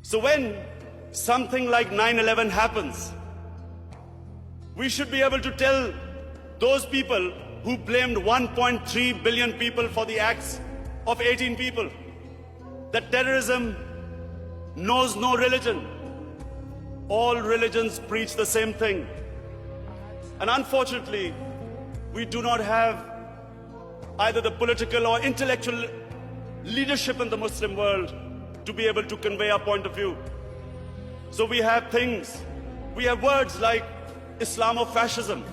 So when something like 9/11 happens, we should be able to tell those people who blamed 1.3 billion people for the acts of 18 people that terrorism knows no religion. All religions preach the same thing. And unfortunately, we do not have either the political or intellectual leadership in the Muslim world to be able to convey our point of view. So we have words like Islamofascism,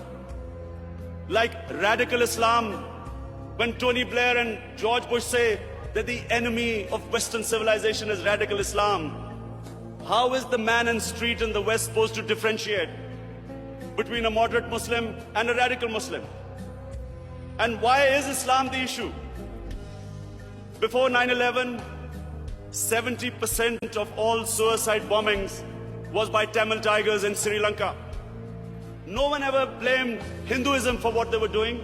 like radical Islam. When Tony Blair and George Bush say that the enemy of Western civilization is radical Islam, how is the man in the street in the West supposed to differentiate between a moderate Muslim and a radical Muslim? And why is Islam the issue? Before 9/11, 70% of all suicide bombings was by Tamil Tigers in Sri Lanka. No one ever blamed Hinduism for what they were doing.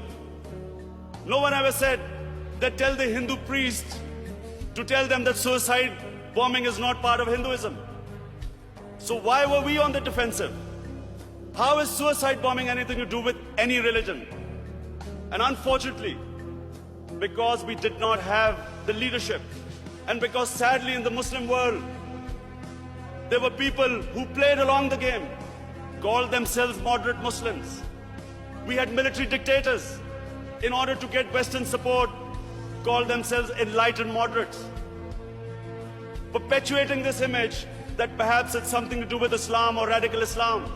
No one ever said that tell the Hindu priest to tell them that suicide bombing is not part of Hinduism. So why were we on the defensive? How is suicide bombing anything to do with any religion? And unfortunately, because we did not have the leadership, and because sadly in the Muslim world, there were people who played along the game, called themselves moderate Muslims. We had military dictators, in order to get Western support, called themselves enlightened moderates, perpetuating this image that perhaps it's something to do with Islam or radical Islam.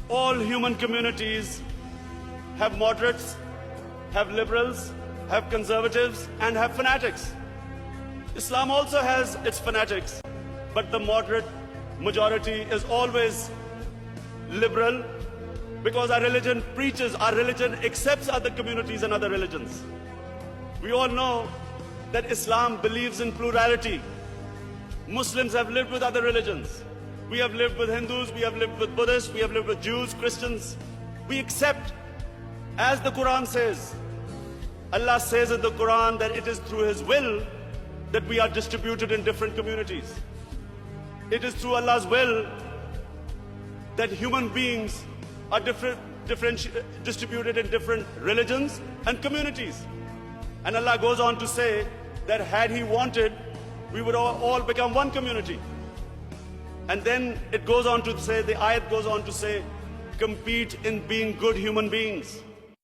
All human communities have moderates, have liberals, have conservatives, and have fanatics. Islam also has its fanatics, but the moderate majority is always liberal, because our religion preaches, our religion accepts other communities and other religions. We all know that Islam believes in plurality. Muslims have lived with other religions. We have lived with Hindus, we have lived with Buddhists, we have lived with Jews, Christians. We accept, as the Quran says, Allah says in the Quran that it is through His will that we are distributed in different communities. It is through Allah's will that human beings are distributed in different religions and communities. And Allah goes on to say that had He wanted, we would all become one community. And then it goes on to say, the ayat goes on to say, compete in being good human beings.